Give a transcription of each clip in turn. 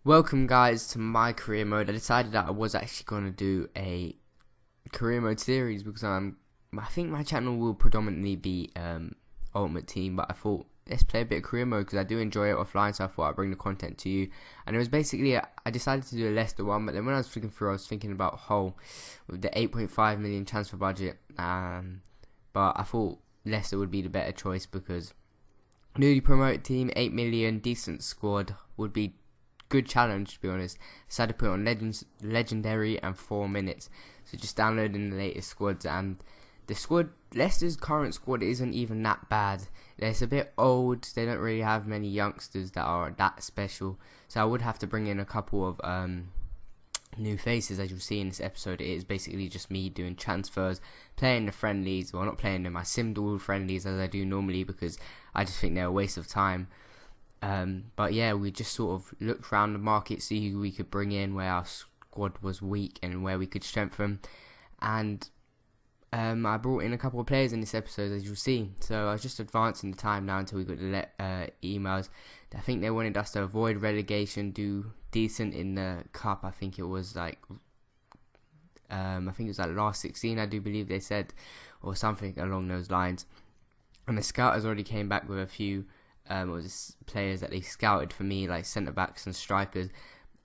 Welcome guys to my career mode. I decided that I was actually going to do a career mode series because I think my channel will predominantly be Ultimate Team, but I thought let's play a bit of career mode because I do enjoy it offline, so I thought I'd bring the content to you. And it was basically, I decided to do a Leicester one, but then when I was flicking through I was thinking about Hull with the 8.5 million transfer budget, but I thought Leicester would be the better choice because newly promoted team, 8 million, decent squad, would be good challenge to be honest. Decided to put it on legendary and 4 minutes. So just downloading the latest squads, and the squad, Leicester's current squad isn't even that bad. It's a bit old, they don't really have many youngsters that are that special. So I would have to bring in a couple of new faces. As you'll see in this episode, it is basically just me doing transfers, playing the friendlies. Well, not playing them, I simmed all friendlies as I do normally because I just think they're a waste of time. But yeah, we just sort of looked around the market, see who we could bring in, where our squad was weak and where we could strengthen. And I brought in a couple of players in this episode, as you'll see. So I was just advancing the time now until we got the emails. I think they wanted us to avoid relegation, do decent in the cup. I think it was like last 16, I do believe they said, or something along those lines. And the scouters already came back with a few players that they scouted for me, like centre backs and strikers,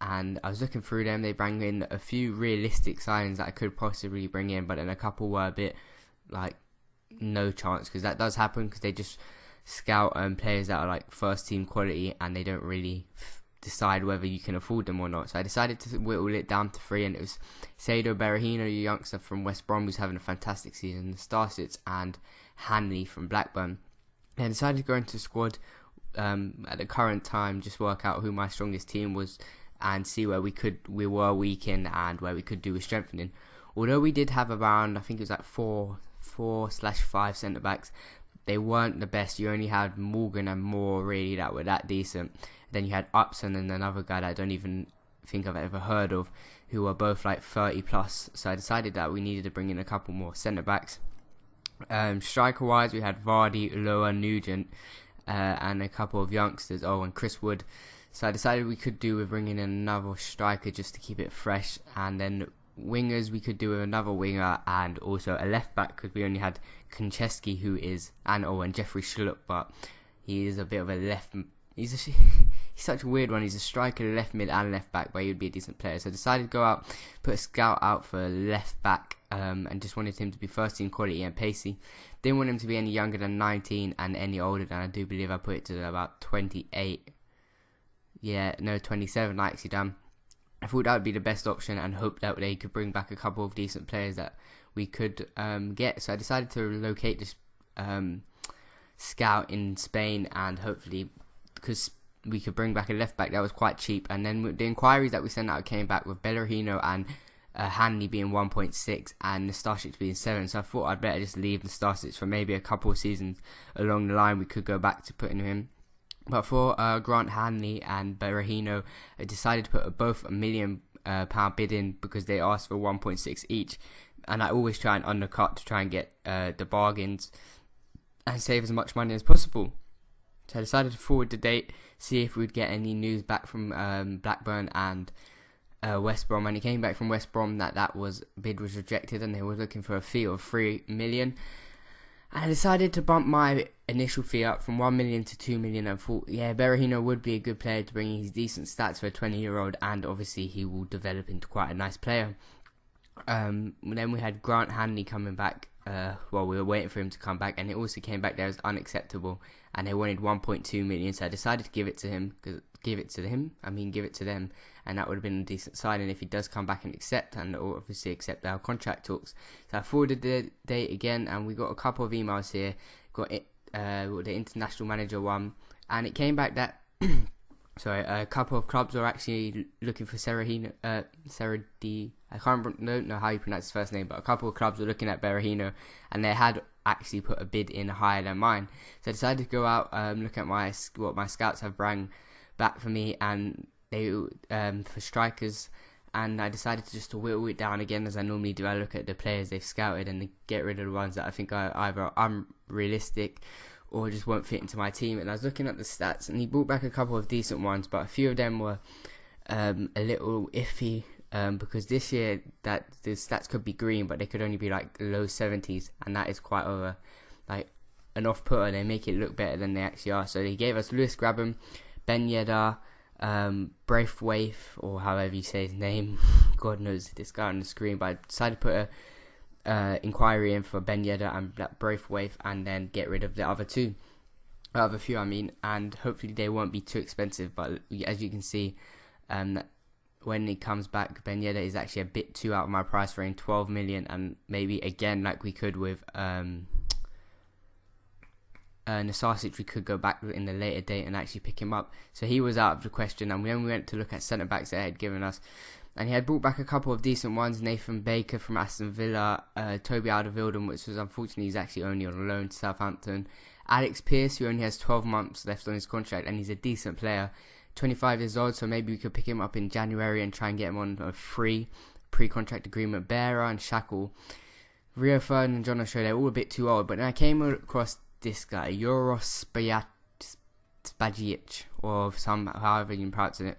and I was looking through them. They bring in a few realistic signings that I could possibly bring in, but then a couple were a bit like no chance, because that does happen because they just scout players that are like first team quality and they don't really decide whether you can afford them or not. So I decided to whittle it down to 3, and it was Saido Berahino, a youngster from West Brom who's having a fantastic season, the Starsits, and Hanley from Blackburn. I decided to go into the squad at the current time, just work out who my strongest team was and see where we were weak in and where we could do with strengthening. Although we did have around, I think it was like 4/5 centre backs, they weren't the best. You only had Morgan and Moore really that were that decent. Then you had Upson and another guy that I don't even think I've ever heard of, who were both like 30 plus. So I decided that we needed to bring in a couple more centre backs. Striker wise, we had Vardy, Loa, Nugent, and a couple of youngsters, and Chris Wood. So I decided we could do with bringing in another striker just to keep it fresh, and then wingers we could do with another winger and also a left back, because we only had Konchesky, who is and Jeffrey Schlupp, but he is a bit of a left. He's such a weird one. He's a striker, left mid and left back, but he would be a decent player. So I decided to go out, put a scout out for left back, and just wanted him to be first team quality and pacey. Didn't want him to be any younger than 19 and any older than, I do believe I put it to about 28. Yeah, no, 27 I actually done. I thought that would be the best option and hoped that they could bring back a couple of decent players that we could get. So I decided to locate this scout in Spain, and hopefully, because we could bring back a left back that was quite cheap. And then the inquiries that we sent out came back with Berahino and Hanley being 1.6 and the Starships being 7. So I thought I'd better just leave the Starships for maybe a couple of seasons along the line. We could go back to putting him in. But for Grant Hanley and Berahino, I decided to put both £1 million bid in because they asked for 1.6 each. And I always try and undercut to try and get the bargains and save as much money as possible. So I decided to forward the date, see if we'd get any news back from Blackburn and West Brom. And it came back from West Brom that bid was rejected and they were looking for a fee of 3 million. And I decided to bump my initial fee up from 1 million to 2 million and thought, yeah, Berahino would be a good player to bring in. He's decent stats for a 20-year-old, and obviously he will develop into quite a nice player. Then we had Grant Hanley coming back. We were waiting for him to come back, and it also came back there as unacceptable, and they wanted 1.2 million. So I decided to give it to them, and that would have been a decent signing if he does come back and accept, and obviously accept our contract talks. So I forwarded the date again, and we got a couple of emails here. Got it, the international manager one, and it came back that a couple of clubs are actually looking for Serahino. I don't know how you pronounce his first name, but a couple of clubs were looking at Berahino, and they had actually put a bid in higher than mine. So I decided to go out, look at what my scouts have brought back for me, and they for strikers. And I decided to whittle it down again, as I normally do. I look at the players they've scouted and get rid of the ones that I think are either unrealistic or just won't fit into my team. And I was looking at the stats, and he brought back a couple of decent ones, but a few of them were a little iffy. Because this year that the stats could be green, but they could only be like low 70s, and that is quite an off-putter. They make it look better than they actually are. So they gave us Lewis Grabham, Ben Yedder, Braithwaite, or however you say his name. God knows this guy on the screen, but I decided to put a inquiry in for Ben Yedder and Braithwaite, and then get rid of the other few, and hopefully they won't be too expensive. But as you can see, when he comes back, Ben Yedder is actually a bit too out of my price range, 12 million, and maybe again like we could with Nasasic, we could go back in the later date and actually pick him up. So he was out of the question, and then we went to look at centre backs that he had given us, and he had brought back a couple of decent ones. Nathan Baker from Aston Villa, Toby Alderweireld, which was unfortunately he's actually only on loan to Southampton, Alex Pearce, who only has 12 months left on his contract, and he's a decent player, 25 years old, so maybe we could pick him up in January and try and get him on a free pre-contract agreement. Bearer and Shackle, Rio Ferdinand and John O'Shea, they're all a bit too old. But then I came across this guy, Joros Spajic, or however you pronounce it.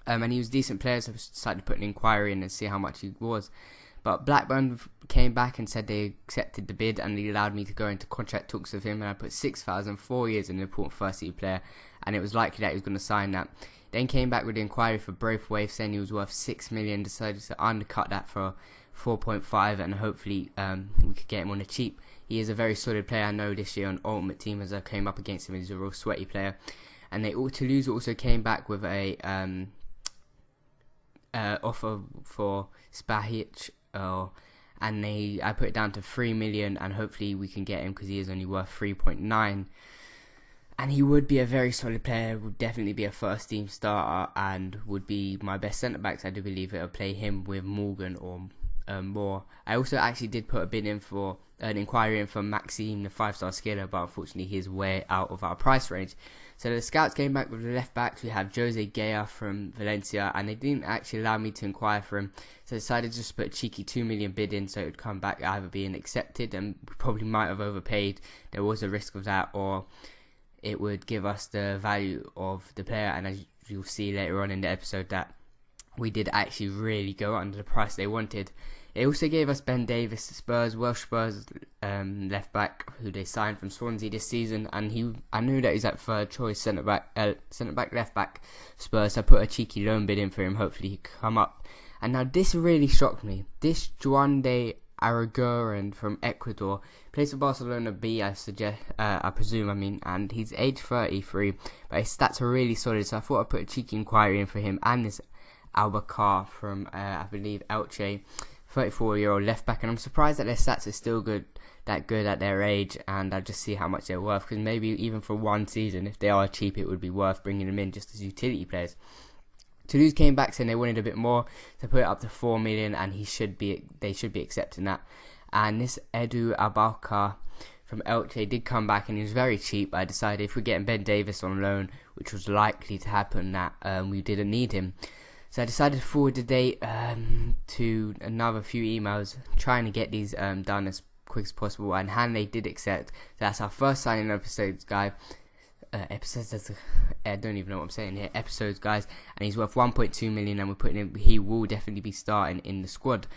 And he was a decent player, so I decided to put an inquiry in and see how much he was. But Blackburn came back and said they accepted the bid, and they allowed me to go into contract talks with him, and I put 6,000, 4 years, in an important first-team player, and it was likely that he was going to sign that. Then came back with the inquiry for Braithwaite, saying he was worth 6 million, decided to undercut that for 4.5, and hopefully we could get him on the cheap. He is a very solid player. I know this year on Ultimate Team, as I came up against him, he's a real sweaty player. And Toulouse also came back with a offer for Spajic, and I put it down to 3 million, and hopefully we can get him because he is only worth 3.9. And he would be a very solid player, would definitely be a first team starter, and would be my best centre backs. I do believe it'll play him with Morgan or more. I also actually did put a bid in for an inquiry in for Maxime, the 5-star skiller, but unfortunately he's way out of our price range. So the scouts came back with the left backs. We have Jose Gaya from Valencia, and they didn't actually allow me to inquire for him, so I decided to just put a cheeky 2 million bid in, so it would come back either being accepted, and we probably might have overpaid. There was a risk of that, or it would give us the value of the player, and as you'll see later on in the episode, that we did actually really go under the price they wanted. It also gave us Ben Davis, the Welsh Spurs left back, who they signed from Swansea this season, and I knew that he's at third choice centre back, left back Spurs. So I put a cheeky loan bid in for him. Hopefully he could come up. And now this really shocked me. This Juan de Aragoran from Ecuador plays for Barcelona B, I presume, and he's age 33, but his stats are really solid. So I thought I'd put a cheeky inquiry in for him and this Albacar from I believe Elche, 34-year-old left back, and I'm surprised that their stats are still good at their age, and I'll just see how much they're worth, because maybe even for one season, if they are cheap, it would be worth bringing them in just as utility players. Toulouse came back saying they wanted a bit more, to put it up to 4 million, and they should be accepting that. And this Edu Abakar from Elche did come back, and he was very cheap. I decided if we're getting Ben Davis on loan, which was likely to happen, that we didn't need him. So I decided to forward the date to another few emails, trying to get these done as quick as possible, and Hanley did accept. So that's our first signing episodes, guys. I don't even know what I'm saying here. Episodes, guys, and he's worth 1.2 million, and we're putting him. He will definitely be starting in the squad.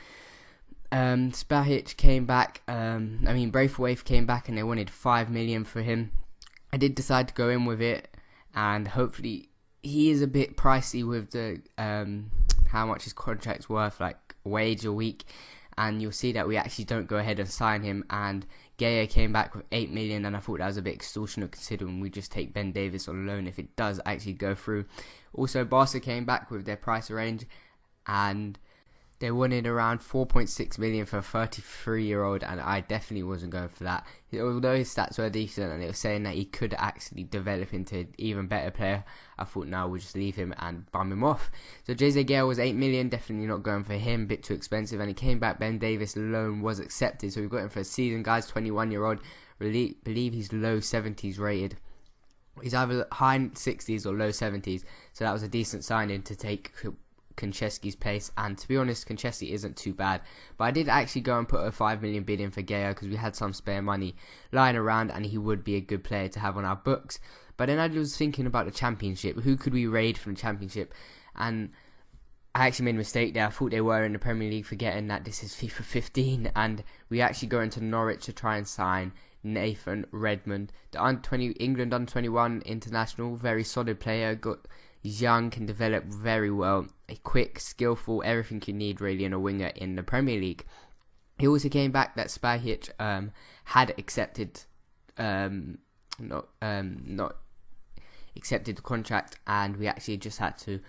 Spajic came back. Braithwaite came back, and they wanted 5 million for him. I did decide to go in with it, and hopefully. He is a bit pricey with the how much his contract's worth, like wage a week, and you'll see that we actually don't go ahead and sign him. And Gaya came back with 8 million, and I thought that was a bit extortionate considering we just take Ben Davis on loan if it does actually go through. Also, Barca came back with their price range, and they wanted around 4.6 million for a 33-year-old, and I definitely wasn't going for that. Although his stats were decent, and they were saying that he could actually develop into an even better player, I thought, no, we'll just leave him and bum him off. So Jose Gale was 8 million, definitely not going for him, a bit too expensive, and he came back. Ben Davis loan was accepted, so we got him for a season, guys. 21-year-old, believe he's low 70s rated. He's either high 60s or low 70s, so that was a decent signing to take Konchesky's place, and to be honest, Konchesky isn't too bad. But I did actually go and put a 5 million bid in for Gaya because we had some spare money lying around, and he would be a good player to have on our books. But then I was thinking about the Championship. Who could we raid from the Championship? and I actually made a mistake there. I thought they were in the Premier League, forgetting that this is FIFA 15, and we actually go into Norwich to try and sign Nathan Redmond, the England under-21 international, very solid player. He's young, can develop very well, a quick, skillful, everything you need really in a winger in the Premier League. He also came back that Spahic had accepted, not accepted the contract, and we actually just had to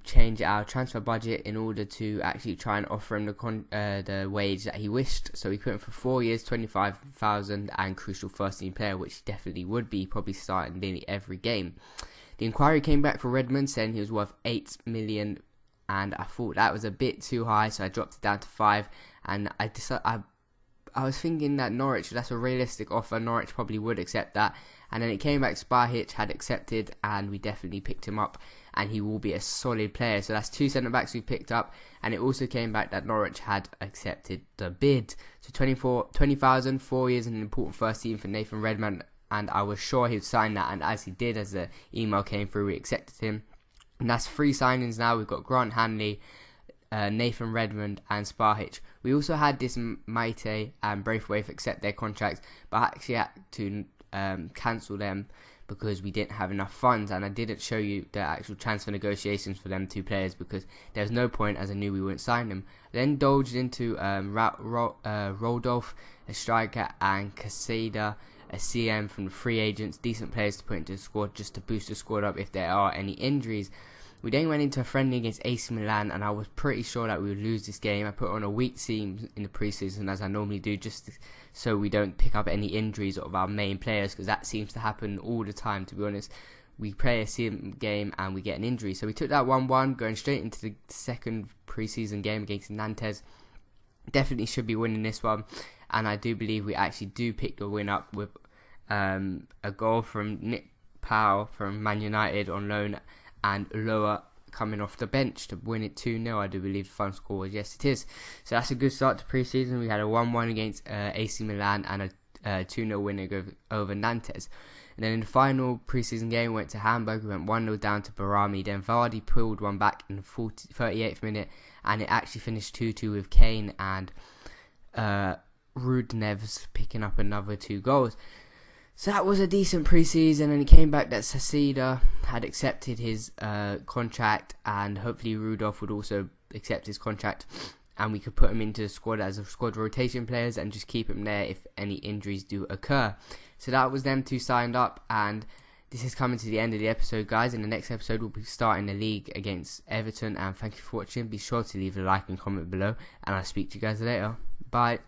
change our transfer budget in order to actually try and offer him the wage that he wished. So we put him for 4 years, 25,000, and crucial first team player, which he definitely would be, probably starting nearly every game. The inquiry came back for Redmond saying he was worth 8 million, and I thought that was a bit too high, so I dropped it down to 5. And I was thinking that Norwich, that's a realistic offer. Norwich probably would accept that. And then it came back, Spahic had accepted, and we definitely picked him up, and he will be a solid player. So that's 2 centre-backs we picked up, and it also came back that Norwich had accepted the bid. So 20,000, 4 years, and an important first team for Nathan Redmond, and I was sure he'd sign that, and as he did, as the email came through, we accepted him. And that's 3 signings now. We've got Grant Hanley, Nathan Redmond and Spahic. We also had this Maite and Braithwaite accept their contracts, but I actually had to cancel them because we didn't have enough funds, and I didn't show you the actual transfer negotiations for them 2 players because there was no point, as I knew we wouldn't sign them. Then indulged into Rodolph, a striker, and Casada, a CM from the free agents, decent players to put into the squad just to boost the squad up if there are any injuries. We then went into a friendly against AC Milan, and I was pretty sure that we would lose this game. I put on a weak team in the preseason, as I normally do, just so we don't pick up any injuries of our main players, because that seems to happen all the time, to be honest. We play a CM game and we get an injury. So we took that 1-1, going straight into the second preseason game against Nantes. Definitely should be winning this one, and I do believe we actually do pick the win up with a goal from Nick Powell from Man United on loan, and Loa coming off the bench to win it 2-0. I do believe the final score was, yes it is. So that's a good start to pre-season. We had a 1-1 against AC Milan and a 2-0 win over Nantes. And then in the final pre-season game, we went to Hamburg. We went 1-0 down to Barami. Then Vardy pulled one back in the 38th minute, and it actually finished 2-2 with Kane and Rudnevs picking up another 2 goals. So that was a decent pre-season, and it came back that Sasida had accepted his contract, and hopefully Rudolph would also accept his contract, and we could put him into the squad as a squad rotation players and just keep him there if any injuries do occur. So that was them 2 signed up, and this is coming to the end of the episode, guys. In the next episode, we'll be starting the league against Everton, and thank you for watching. Be sure to leave a like and comment below, and I'll speak to you guys later. Bye.